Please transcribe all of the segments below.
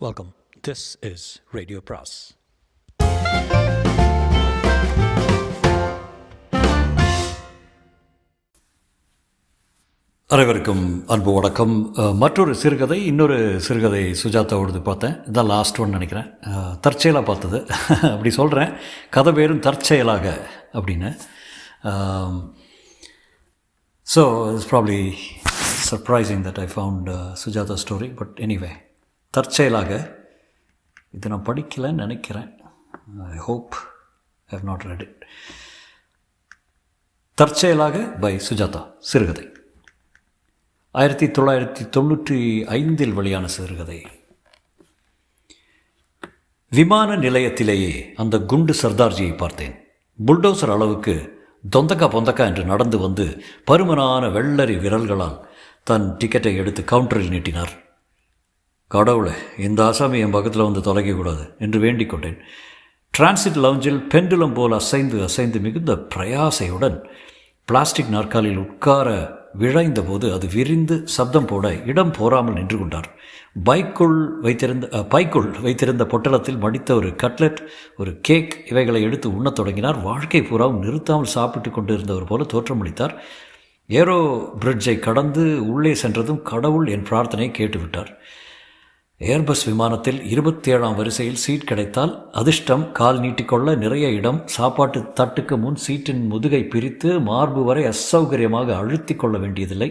Welcome. This is Radio Pras. அனைவருக்கும் அன்பு வணக்கம். மற்றொரு சிறுகதை, இன்னொரு சிறுகதை சுஜாதாவோடது பார்த்தேன். இதான் லாஸ்ட் ஒன் நினைக்கிறேன். தற்செயலாக பார்த்தது அப்படி சொல்கிறேன். கதை பேரும் தற்செயலாக அப்படின்னு. So it's probably surprising that I found Sujatha story. But anyway, தற்செயலாக இது நான் படிக்கலைன்னு நினைக்கிறேன். I hope I have not read it. தற்செயலாக பை சுஜாதா சிறுகதை. 1995 வெளியான சிறுகதை. விமான நிலையத்திலேயே அந்த குண்டு சர்தார்ஜியை பார்த்தேன். புல்டோசர் அளவுக்கு தொந்தக்கா பொந்தக்கா என்று நடந்து வந்து பருமனான வெள்ளரி விரல்களால் தன் டிக்கெட்டை எடுத்து கவுண்டரில் நீட்டினார். கடவுளே, இந்த ஆசாமி என் பக்கத்தில் வந்து தொலைக்கக்கூடாது என்று வேண்டிக் கொண்டேன். டிரான்சிட் லவுஞ்சில் பெண்டுலம் போல் அசைந்து அசைந்து மிகுந்த பிரயாசையுடன் பிளாஸ்டிக் நாற்காலியில் உட்கார விழைந்த போது அது விரிந்து சப்தம் போட இடம் போராமல் நின்று கொண்டார். பைக்குள் வைத்திருந்த பொட்டலத்தில் மடித்த ஒரு கட்லெட், ஒரு கேக் இவைகளை எடுத்து உண்ணத் தொடங்கினார். வாழ்க்கை பூராவும் நிறுத்தாமல் சாப்பிட்டு கொண்டு இருந்தவர் போல தோற்றமளித்தார். ஏரோ பிரிட்ஜை கடந்து உள்ளே சென்றதும் கடவுள் என் பிரார்த்தனையை கேட்டுவிட்டார். ஏர்பஸ் விமானத்தில் 27ஆம் வரிசையில் சீட் கிடைத்தால் அதிர்ஷ்டம். கால் நீட்டிக்கொள்ள நிறைய இடம். சாப்பாட்டு தட்டுக்கு முன் சீட்டின் முதுகை பிரித்து மார்பு வரை அசௌகரியமாக அழுத்தி கொள்ள வேண்டியதில்லை.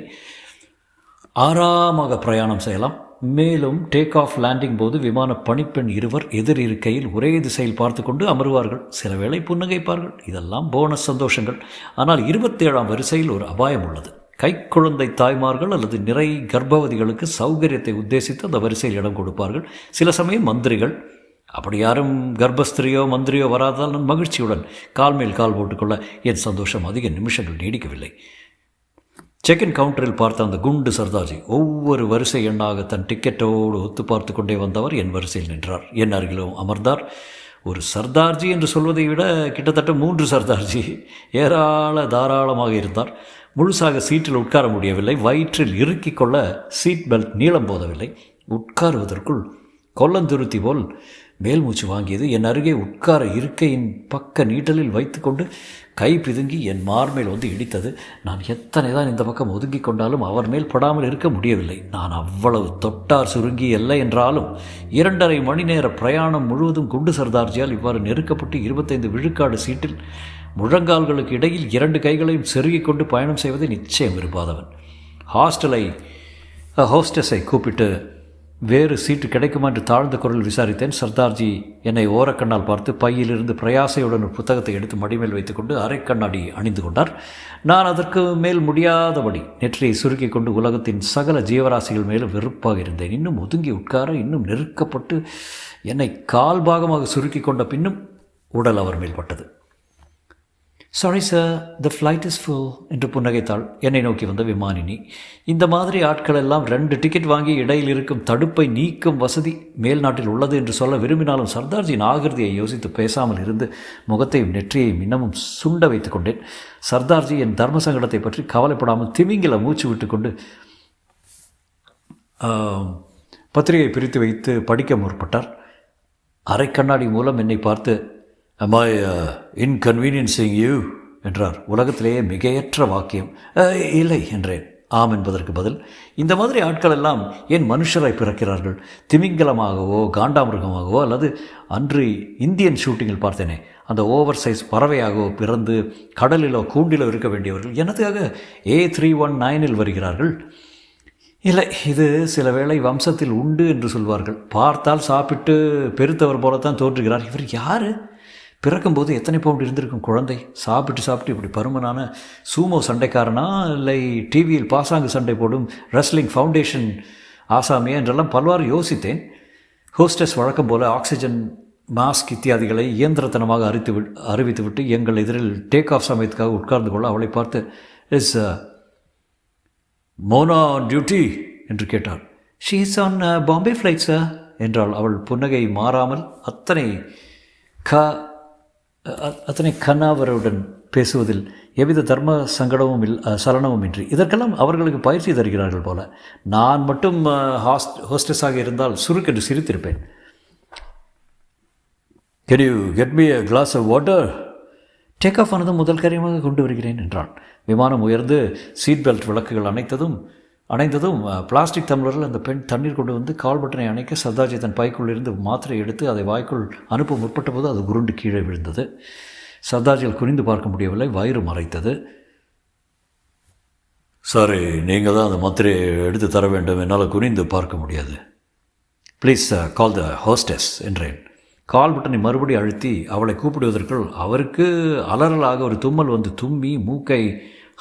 ஆறாமாக பிரயாணம் செய்யலாம். மேலும் டேக் ஆஃப் லேண்டிங் போது விமான பணிப்பெண் இருவர் எதிர் இருக்கையில் ஒரே திசையில் பார்த்து கொண்டு அமருவார்கள். சில வேளை புன்னகைப்பார்கள். இதெல்லாம் போனஸ் சந்தோஷங்கள். ஆனால் 27ஆம் வரிசையில் ஒரு அபாயம் உள்ளது. கைக்குழந்தை தாய்மார்கள் அல்லது நிறை கர்ப்பவதிகளுக்கு சௌகரியத்தை உத்தேசித்து அந்த வரிசையில் இடம் கொடுப்பார்கள். சில சமயம் மந்திரிகள். அப்படி யாரும் கர்ப்பஸ்திரியோ மந்திரியோ வராதால் நான் மகிழ்ச்சியுடன் கால் மேல் கால் போட்டுக்கொள்ள என் சந்தோஷம் அதிக நிமிஷங்கள் நீடிக்கவில்லை. செக்இன் கவுண்டரில் பார்த்த அந்த குண்டு சர்தார்ஜி ஒவ்வொரு வரிசை எண்ணாக தன் டிக்கெட்டோடு ஒத்து பார்த்து கொண்டே வந்தவர் என் வரிசையில் நின்றார். என் அருகிலும் அமர்ந்தார். ஒரு சர்தார்ஜி என்று சொல்வதை விட கிட்டத்தட்ட 3 சர்தார்ஜி தாராளமாக இருந்தார். முழுசாக சீட்டில் உட்கார முடியவில்லை. வயிற்றில் இறுக்கிக் கொள்ள சீட் பெல்ட் நீளம் போதவில்லை. உட்காருவதற்குள் கொல்லந்துருத்தி போல் மேல் மூச்சு வாங்கியது. என் அருகே உட்கார இருக்கையின் பக்க நீட்டலில் வைத்து கொண்டு கை பிதுங்கி என் மார்மேல் வந்து இடித்தது. நான் எத்தனை தான் இந்த பக்கம் ஒதுங்கி கொண்டாலும் அவர் மேல் படாமல் இருக்க முடியவில்லை. நான் அவ்வளவு தொட்டார் சுருங்கி இல்லை என்றாலும் 2.5 மணி நேர பிரயாணம் முழுவதும் குண்டு சர்தார்ஜியால் இவ்வாறு நெருக்கப்பட்டு 25 விழுக்காடு சீட்டில் முழங்கால்களுக்கு இடையில் 2 கைகளையும் செருகிக் கொண்டு பயணம் செய்வதை நிச்சயம் விரும்பாதவன். ஹோஸ்டஸை கூப்பிட்டு வேறு சீட்டு கிடைக்குமா என்று தாழ்ந்த குரல் விசாரித்தேன். சர்தார்ஜி என்னை ஓரக்கண்ணால் பார்த்து பையிலிருந்து பிரயாசையுடன் ஒரு புத்தகத்தை எடுத்து மடிமேல் வைத்துக்கொண்டு அரை கண்ணாடி அணிந்து கொண்டார். நான் அதற்கு மேல் முடியாதபடி நெற்றியை சுருக்கி கொண்டு உலகத்தின் சகல ஜீவராசிகள் மேலும் வெறுப்பாக இருந்தேன். இன்னும் ஒதுங்கி உட்கார, இன்னும் நெருக்கப்பட்டு என்னை கால் பாகமாக சுருக்கி கொண்ட பின்னும் உடல் அவர் மேல் பட்டது. Sorry sir, the flight is full என்று புன்னகைத்தாள் என்னை நோக்கி வந்த விமானினி. இந்த மாதிரி ஆட்கள் எல்லாம் 2 டிக்கெட் வாங்கி இடையில் இருக்கும் தடுப்பை நீக்கும் வசதி மேல் நாட்டில் உள்ளது என்று சொல்ல விரும்பினாலும் சர்தார்ஜியின் ஆகிருதியை யோசித்து பேசாமல் இருந்து முகத்தையும் நெற்றியையும் இன்னமும் சுண்ட வைத்துக் கொண்டேன். சர்தார்ஜி என் தர்ம சங்கடத்தை பற்றி கவலைப்படாமல் திமிங்கில மூச்சு விட்டு கொண்டு பத்திரிகை பிரித்து வைத்து படிக்க முற்பட்டார். அரை கண்ணாடி மூலம் என்னை பார்த்து "Am I inconveniencing you?" என்றார். உலகத்திலேயே மிகையற்ற வாக்கியம். இல்லை என்றேன். ஆம் என்பதற்கு பதில். இந்த மாதிரி ஆட்கள் எல்லாம் ஏன் மனுஷராய் பிறக்கிறார்கள்? திமிங்கலமாகவோ காண்டாமிருகமாகவோ அல்லது அன்று இந்தியன் ஷூட்டிங்கில் பார்த்தேனே அந்த ஓவர் சைஸ் பறவையாகவோ பிறந்து கடலிலோ கூண்டிலோ இருக்க வேண்டியவர்கள் எனதுக்காக A319 வருகிறார்கள்? இல்லை, இது சில வேளை வம்சத்தில் உண்டு என்று சொல்வார்கள். பார்த்தால் சாப்பிட்டு பெருத்தவர் போலத்தான் தோன்றுகிறார். இவர் யார்? பிறக்கும்போது எத்தனை பவுண்ட் இருந்திருக்கும் குழந்தை? சாப்பிட்டு இப்படி பருமனான சூமோ சண்டைக்காரனா, இல்லை டிவியில் பாசாங்கு சண்டை போடும் ரெஸ்லிங் ஃபவுண்டேஷன் ஆசாமியா என்றெல்லாம் பல்வாறு யோசித்தேன். ஹோஸ்டஸ் வழக்கம் போல ஆக்சிஜன் மாஸ்க் இத்தியாதிகளை இயந்திரத்தனமாக அறிவித்துவிட்டு எங்கள் எதிரில் டேக் ஆஃப் சமயத்துக்காக உட்கார்ந்து கொள்ள அவளை பார்த்து "இஸ் மோனா ஆன் டியூட்டி?" என்று கேட்டார். "She is on Bombay flight sir" என்றாள் அவள் புன்னகை மாறாமல். அத்தனை கனாவருடன் பேசுவதில் எவ்வித தர்ம சங்கடமும் சலனமும் இன்றி. இதற்கெல்லாம் அவர்களுக்கு பயிற்சி தருகிறார்கள் போல. நான் மட்டும் ஹோஸ்டஸாக இருந்தால் சுருக்கென்று சிரித்திருப்பேன். Can you get me a glass of water? Take off ஆனதும் முதல் காரியமாக கொண்டு வருகிறேன் என்றான். விமானம் உயர்ந்து சீட் பெல்ட் விளக்குகள் அணைந்ததும் பிளாஸ்டிக் டம்ளரில் அந்த பெண் தண்ணீர் கொண்டு வந்து கால் பட்டனை அணைக்க சர்தார்ஜி தன் பைக்குள் இருந்து மாத்திரை எடுத்து அதை வாய்க்குள் அனுப்ப முற்பட்ட போது அது உருண்டு கீழே விழுந்தது. சர்தார்ஜியால் குனிந்து பார்க்க முடியவில்லை, வயிறு மறைத்தது. சாரி, நீங்கள் தான் அந்த மாத்திரையை எடுத்து தர வேண்டும், என்னால் குனிந்து பார்க்க முடியாது. ப்ளீஸ் கால் த ஹோஸ்டஸ் என்றேன். கால் பட்டனை மறுபடி அழுத்தி அவளை கூப்பிடுவதற்குள் அவருக்கு அலறலாக ஒரு தும்மல் வந்து தும்மி மூக்கை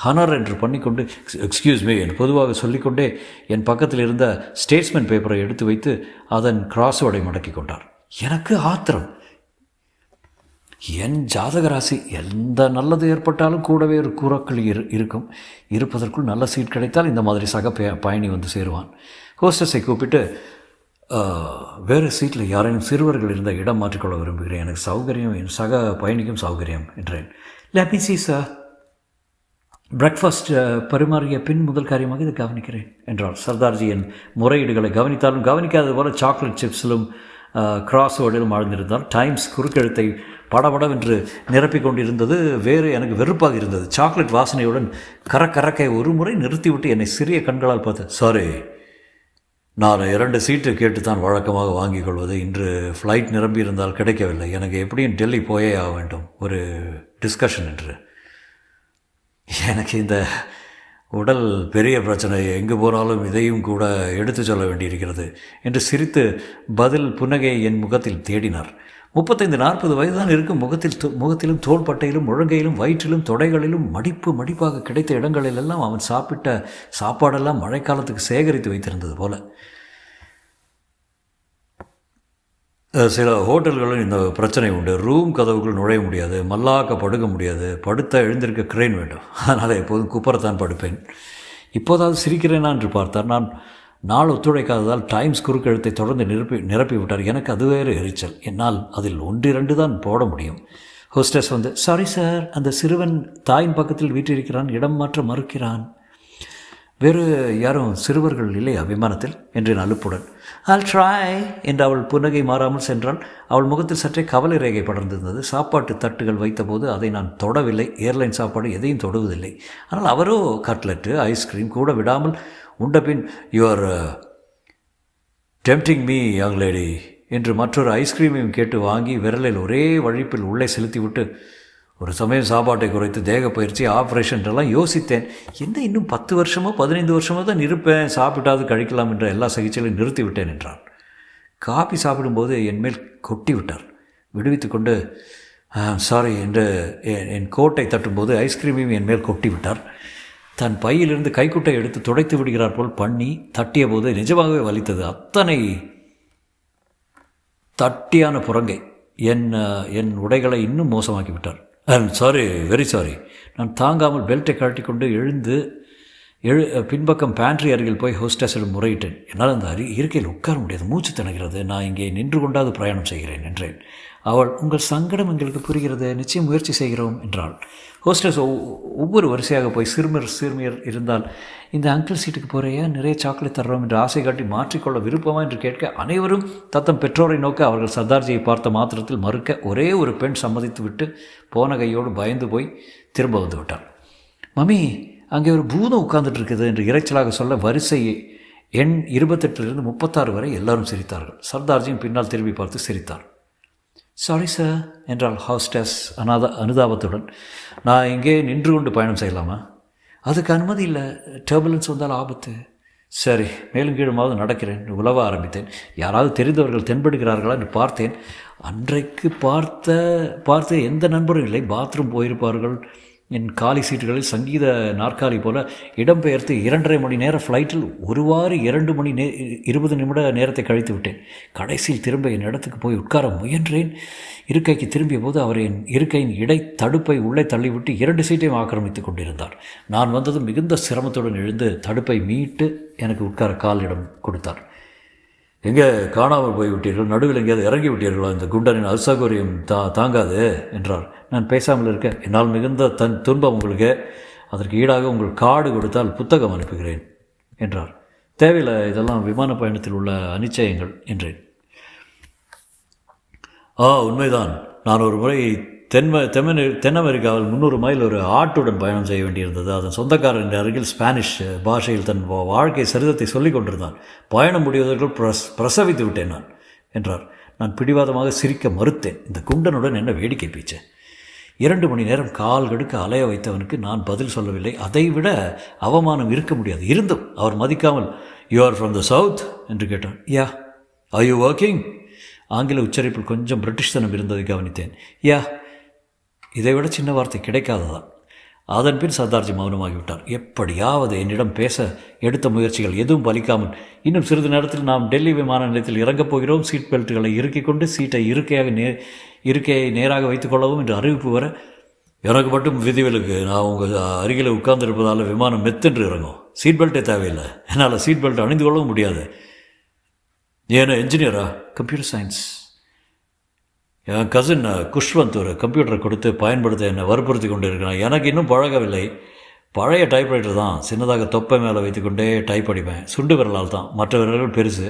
ஹனர் என்று பண்ணிக்கொண்டு எக்ஸ்கியூஸ் மீ என்று பொதுவாக சொல்லிக்கொண்டே என் பக்கத்தில் இருந்த ஸ்டேட்ஸ்மென் பேப்பரை எடுத்து வைத்து அதன் கிராஸ்வேர்டை மடக்கி கொண்டார். எனக்கு ஆத்திரம். என் ஜாதக ராசி எந்த நல்லது ஏற்பட்டாலும் கூடவே ஒரு கூறக்கள் இருக்கும். இருப்பதற்குள் நல்ல சீட் கிடைத்தால் இந்த மாதிரி சக பயணி வந்து சேருவான். ஹோஸ்டஸை கூப்பிட்டு வேறு சீட்டில் யாரேனும் சிறுவர்கள் இருந்த இடம் மாற்றிக்கொள்ள விரும்புகிறேன். எனக்கு சௌகரியம், என் சக பயணிக்கும் சௌகரியம் என்றேன். லெட் மீ சீ சார். பிரேக்ஃபாஸ்ட் பரிமாறிய பின் முதல் காரியமாக இதை கவனிக்கிறேன் என்றார். சர்தார்ஜி என் முறையீடுகளை கவனித்தாலும் கவனிக்காதது போல சாக்லேட் சிப்ஸிலும் கிராஸ்வேர்டிலும் ஆழ்ந்திருந்தார். டைம்ஸ் குறுக்கெழுத்தை படபடவென்று நிரப்பிக் கொண்டிருந்தது. வேறு எனக்கு வெறுப்பாக இருந்தது. சாக்லேட் வாசனையுடன் கரக்கை ஒரு முறை நிறுத்திவிட்டு என்னை சிறிய கண்களால் பார்த்து, சாரி, நான் 2 சீட்டு கேட்டு தான் வழக்கமாக வாங்கிக் கொள்வது. இன்று ஃப்ளைட் நிரம்பியிருந்தால் கிடைக்கவில்லை. எனக்கு எப்படியும் டெல்லி போயே ஆக வேண்டும், ஒரு டிஸ்கஷன் என்று. எனக்கு இந்த உடல் பெரிய பிரச்சனை, எங்கு போனாலும் இதையும் கூட எடுத்து சொல்ல வேண்டியிருக்கிறது என்று சிரித்து பதில் புன்னகையை என் முகத்தில் தேடினார். 35-40 வயது தான் இருக்கும். முகத்திலும் தோள்பட்டையிலும் முழங்கையிலும் வயிற்றிலும் தொடைகளிலும் மடிப்பாக கிடைத்த இடங்களிலெல்லாம் அவன் சாப்பிட்ட சாப்பாடெல்லாம் மழைக்காலத்துக்கு சேகரித்து வைத்திருந்தது போல. சில ஹோட்டல்களில் இந்த பிரச்சனை உண்டு. ரூம் கதவுக்குள் நுழைய முடியாது, மல்லாக்க படுக்க முடியாது, படுத்த எழுந்திருக்க கிரேன் வேண்டும். அதனால் எப்போதும் குப்பரத்தான் படுப்பேன். இப்போதாவது சிரிக்கிறேனா என்று பார்த்தார். நான் நாள் ஒத்துழைக்காததால் டைம்ஸ் குறுக்கெழுத்தை தொடர்ந்து நிரப்பி விட்டார். எனக்கு அது வேறு எரிச்சல். என்னால் அதில் 1-2 தான் போட முடியும். ஹோஸ்டஸ் வந்து, சாரி சார், அந்த சிறுவன் தாயின் பக்கத்தில் வீற்றிருக்கிறான், இடம் மாற்ற மறுக்கிறான். வேறு யாரும் சிறுவர்கள் இல்லையா விமானத்தில் என்றேன் அலுப்புடன். I'll try என்று அவள் புன்னகை மாறாமல் சென்றாள். அவள் முகத்தில் சற்றே கவலை ரேகை படர்ந்திருந்தது. சாப்பாட்டு தட்டுகள் வைத்தபோது அதை நான் தொடவில்லை. ஏர்லைன் சாப்பாடு எதையும் தொடுவதில்லை. ஆனால் அவரோ கட்லெட்டு, ஐஸ்கிரீம் கூட விடாமல் உண்டபின், you are tempting me young lady என்று மற்றொரு ஐஸ்கிரீமையும் கேட்டு வாங்கி விரலில் ஒரே வழிப்பில் உள்ளே செலுத்திவிட்டு, ஒரு சமயம் சாப்பாட்டை குறைத்து தேக பயிற்சி ஆப்ரேஷன்லாம் யோசித்தேன். என்ன இன்னும் 10 வருஷமோ 15 வருஷமோ தான் இருப்பேன், சாப்பிட்டாவது கழிக்கலாம் என்ற எல்லா சிகிச்சைகளையும் நிறுத்திவிட்டேன் என்றான். காபி சாப்பிடும்போது என் மேல் கொட்டி விட்டார். விடுவித்து கொண்டு சாரி என்று என் கோட்டை தட்டும்போது ஐஸ்கிரீமையும் என் மேல் கொட்டி விட்டார். தன் பையிலிருந்து கைக்குட்டை எடுத்து துடைத்து விடுகிறார் போல் பண்ணி தட்டிய போது நிஜமாகவே வலித்தது. அத்தனை தட்டியான புறங்கை என் உடைகளை இன்னும் மோசமாக்கிவிட்டார். Sorry, very sorry. நான் தாங்காமல் பெல்ட்டை கழட்டி கொண்டு பின்பக்கம் பேண்ட்ரி அருகில் போய் ஹோஸ்டஸிடம் முறையிட்டேன். என்னால் அந்த இருக்கையில் உட்கார முடியாது, மூச்சு திணகிறது. நான் இங்கே நின்று கொண்டாவது பிரயாணம் செய்கிறேன் என்றேன். அவள், உங்கள் சங்கடம் எங்களுக்கு புரிகிறது, நிச்சயம் முயற்சி செய்கிறோம் என்றாள். ஹோஸ்டஸ் ஒவ்வொரு வரிசையாக போய் சிறுமியர் இருந்தால், இந்த அங்கிள் சீட்டுக்கு போகிறையா, நிறைய சாக்லேட் தர்றோம் என்று ஆசை காட்டி மாற்றிக்கொள்ள விருப்பமா என்று கேட்க, அனைவரும் தத்தம் பெற்றோரை நோக்க அவர்கள் சர்தார்ஜியை பார்த்த மாத்திரத்தில் மறுக்க ஒரே ஒரு பெண் சம்மதித்து விட்டு போன கையோடு பயந்து போய் திரும்ப வந்து விட்டாள். மம்மி, அங்கே ஒரு பூதம் உட்கார்ந்துட்டு இருக்குது என்று இறைச்சலாக சொல்ல வரிசை எண் 28 36 வரை எல்லாரும் சிரித்தார்கள். சர்தார்ஜியும் பின்னால் திரும்பி பார்த்து சிரித்தார். சாரி சார் என்றாள் ஹோஸ்டஸ் அனுதாபத்துடன். நான் இங்கே நின்று கொண்டு பயணம் செய்யலாமா? அதுக்கு அனுமதி இல்லை, டர்புலன்ஸ் வந்தால் ஆபத்து. சரி, மேலும் கீழுமாவது நடக்கிறேன். உலவ ஆரம்பித்தேன். யாராவது தெரிந்தவர்கள் தென்படுகிறார்களா என்று பார்த்தேன். அன்றைக்கு பார்த்த எந்த நண்பரும் இல்லை. பாத்ரூம் போயிருப்பார்கள். என் காலி சீட்டுகளில் சங்கீத நாற்காலி போல இடம்பெயர்த்து 2.5 மணி நேர ஃப்ளைட்டில் 20 நிமிட நேரத்தை கழித்து விட்டேன். கடைசியில் திரும்ப என் இடத்துக்கு போய் உட்கார முயன்றேன். இருக்கைக்கு திரும்பிய போது அவர் என் இருக்கையின் இடை தடுப்பை உள்ளே தள்ளிவிட்டு 2 சீட்டையும் ஆக்கிரமித்துக் கொண்டிருந்தார். நான் வந்ததும் மிகுந்த சிரமத்துடன் எழுந்து தடுப்பை மீட்டு எனக்கு உட்கார காலிடம் கொடுத்தார். எங்கே காணாமல் போய்விட்டீர்கள், நடுவில் எங்கேயாவது இறங்கி விட்டீர்களா, இந்த குண்டனின் அசௌகரியம் தாங்காது என்றார். நான் பேசாமல் இருக்க, என்னால் மிகுந்த துன்பம் உங்களுக்கு, அதற்கு ஈடாக உங்கள் கார்டு கொடுத்தால் புத்தகம் அனுப்புகிறேன் என்றார். தேவையில்லை, இதெல்லாம் விமான பயணத்தில் உள்ள அனிச்சயங்கள் என்றேன். உண்மைதான். நான் ஒரு முறை தென் அமெரிக்காவில் 300 மைல் ஒரு ஆட்டுடன் பயணம் செய்ய வேண்டியிருந்தது. அதன் சொந்தக்காரன் அருகில் ஸ்பானிஷ் பாஷையில் தன் வாழ்க்கை சரிதத்தை சொல்லிக் கொண்டிருந்தான். பயணம் முடிவதற்குள் பிரசவித்து விட்டேன் நான் என்றார். நான் பிடிவாதமாக சிரிக்க மறுத்தேன். இந்த குண்டனுடன் என்ன வேடிக்கை பேச்சேன். 2 மணி நேரம் கால் கடுக்க அலைய வைத்தவனுக்கு நான் பதில் சொல்லவில்லை. அதைவிட அவமானம் இருக்க முடியாது. இருந்தும் அவர் மதிக்காமல், you are from the south என்று கேட்டான். யா. Are you working? ஆங்கில உச்சரிப்பில் கொஞ்சம் பிரிட்டிஷ்தனம் இருந்ததை கவனித்தேன். யா. இதைவிட சின்ன வார்த்தை கிடைக்காததான். அதன் பின் சர்தார்ஜி மௌனமாகிவிட்டார். எப்படியாவது என்னிடம் பேச எடுத்த முயற்சிகள் எதுவும் பலிக்காமல், இன்னும் சிறிது நேரத்தில் நாம் டெல்லி விமான நிலையத்தில் இறங்கப் போகிறோம், சீட் பெல்ட்டுகளை இறுக்கிக் கொண்டு சீட்டை இருக்கையை நேராக வைத்துக்கொள்ளவும் என்று அறிவிப்பு வர, எனக்கு மட்டும் விதிவிலக்கு, நான் உங்கள் அருகில் உட்கார்ந்துருப்பதால் விமானம் மெத்தென்று இறங்கும், சீட் பெல்ட்டே தேவையில்லை, என்னால் சீட் பெல்ட் அணிந்து கொள்ளவும் முடியாது. ஏன்னா என்ஜினியரா? Computer science. என் கசின் குஷ்வந்த் ஒரு கம்ப்யூட்டரை கொடுத்து பயன்படுத்த என்னை வற்புறுத்தி கொண்டு இருக்கிறான். எனக்கு இன்னும் பழகவில்லை. பழைய டைப்ரைட்டர் தான், சின்னதாக தொப்பை மேலே வைத்துக்கொண்டே டைப் அடிப்பேன். சுண்டு விரலால் தான், மற்ற விரல்கள் பெருசு.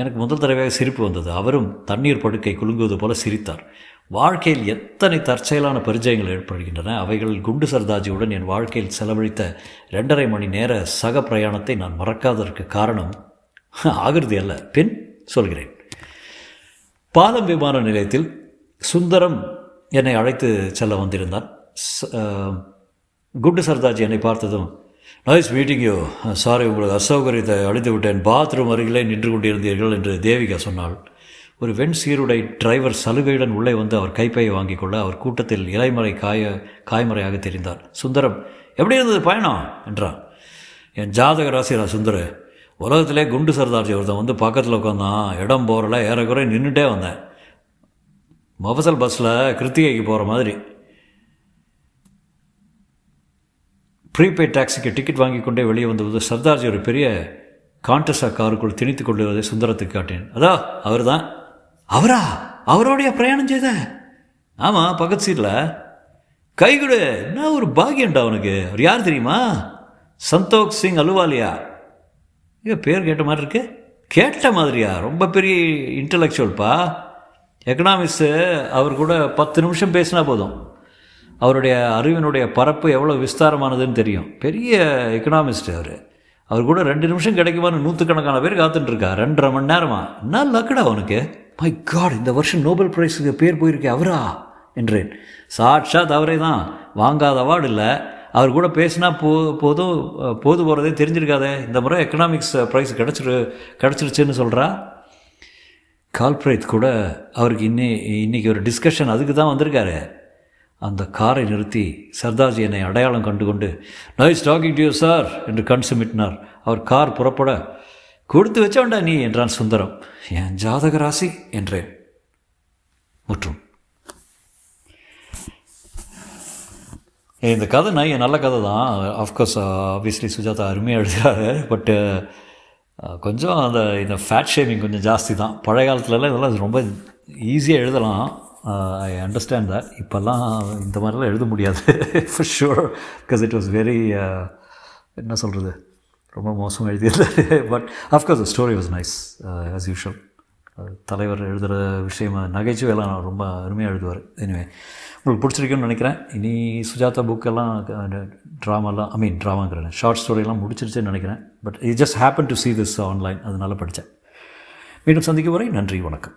எனக்கு முதல் தடவையாக சிரிப்பு வந்தது. அவரும் தண்ணீர் படுக்கை குலுங்குவது போல சிரித்தார். வாழ்க்கையில் எத்தனை தற்செயலான பரிச்சயங்கள் ஏற்படுகின்றன. அவைகளில் குண்டு சர்தாஜியுடன் என் வாழ்க்கையில் செலவழித்த 2.5 மணி நேர சக பிரயாணத்தை நான் மறக்காததற்கு காரணம் ஆகிருதி அல்ல, பின் சொல்கிறேன். பாலம் விமான நிலையத்தில் சுந்தரம் என்னை அழைத்து செல்ல வந்திருந்தான். குண்டு சர்தாஜி என்னை பார்த்ததும், நைஸ் மீட்டிங் யூ, சாரி உங்களுக்கு அசௌகரியத்தை அழித்து விட்டேன், பாத்ரூம் அருகிலே நின்று கொண்டிருந்தீர்கள் என்று தேவிகா சொன்னாள். ஒரு வெண் சீருடை டிரைவர் சலுகையுடன் உள்ளே வந்து அவர் கைப்பையை வாங்கிக் கொள்ள அவர் கூட்டத்தில் இலைமறை காய்மறையாக தெரிந்தார். சுந்தரம், எப்படி இருந்தது பயணம் என்றான். என் ஜாதக ராசிரா சுந்தர, உலகத்திலே குண்டு சர்தார்ஜி ஒருத்தன் வந்து பக்கத்தில் உட்காந்தான். இடம் போகிறல ஏறக்குறை நின்றுட்டே வந்தேன். மொபசல் பஸ்ஸில் கிருத்திகைக்கு போகிற மாதிரி. ப்ரீபெய்ட் டாக்ஸிக்கு டிக்கெட் வாங்கி கொண்டே வெளியே வந்தபோது சர்தார்ஜி ஒரு பெரிய கான்டஸா காருக்குள் திணித்து கொண்டு வருவதை சுந்தரத்துக்கு காட்டேன். அதா அவர் தான். அவரா? அவரோடைய பிரயாணம் செய்த? ஆமாம், பக்கத்து சீட்டில். கைகுடு, என்ன ஒரு பாகியண்டா அவனுக்கு. அவர் யார் தெரியுமா? சந்தோக் சிங் அலுவாலியா. பேர் கேட்ட மாதிரி இருக்கு. கேட்ட மாதிரியா? ரொம்ப பெரிய இன்டலெக்சுவல்ப்பா, எக்கனாமிக்ஸு. அவர் கூட 10 நிமிஷம் பேசினா போதும், அவருடைய அறிவினுடைய பரப்பு எவ்வளோ விஸ்தாரமானதுன்னு தெரியும். பெரிய எக்கனாமிஸ்ட் அவர் கூட 2 நிமிஷம் கிடைக்குமான்னு 100கணக்கான பேர் காத்துட்டுருக்கா. 2.5 மணி நேரமா? என்ன லக்கடா அவனுக்கு. மை காட், இந்த வருஷம் நோபல் பிரைஸுக்கு பேர் போயிருக்கே அவரா என்றேன். சாட்சாத் அவரே தான். வாங்காத அவார்டு இல்லை. அவர் கூட பேசினா போது போகிறதே தெரிஞ்சிருக்காதே. இந்த முறை எக்கனாமிக்ஸ் ப்ரைஸ் கிடச்சிருச்சுன்னு சொல்கிறா. கால்பிரைத் கூட அவருக்கு இன்றைக்கி ஒரு டிஸ்கஷன் அதுக்கு தான் வந்திருக்காரு. அந்த காரை நிறுத்தி சர்தார்ஜி என்னை அடையாளம் கண்டுகொண்டு, nice talking to you sir என்று கண் சுமிட்டினார். அவர் கார் புறப்பட, கொடுத்து வச்சவன்டா நீ என்றான் சுந்தரம். என் ஜாதக ராசி என்றேன். முற்றும். இந்த கதை நல்ல கதை தான். ஆஃப்கோர்ஸ் ஆப்வியஸ்லி சுஜாதா அருமையாக எழுதுகிறாரு. பட்டு கொஞ்சம் இந்த ஃபேட் ஷேமிங் கொஞ்சம் ஜாஸ்தி தான். பழைய காலத்துலலாம் இதெல்லாம் ரொம்ப ஈஸியாக எழுதலாம். I understand that. இப்போல்லாம் இந்த மாதிரிலாம் எழுத முடியாது for sure, because it was very என்ன சொல்கிறது, ரொம்ப மோசமாக எழுதியிருந்தார். But of course the story was nice as usual. தலைவர் எழுதுகிற விஷயமா நகைச்சுவையெல்லாம் ரொம்ப அருமையாக எழுதுவார். எனிவே, உங்களுக்கு பிடிச்சிருக்குன்னு நினைக்கிறேன். இனி சுஜாதா புக்கெல்லாம் ட்ராமாங்கிறேன், ஷார்ட் ஸ்டோரியெல்லாம் முடிச்சிருச்சுன்னு நினைக்கிறேன். But it just happen to see this online, அதனால் படித்தேன். மீண்டும் சந்திக்கும் வரை நன்றி, வணக்கம்.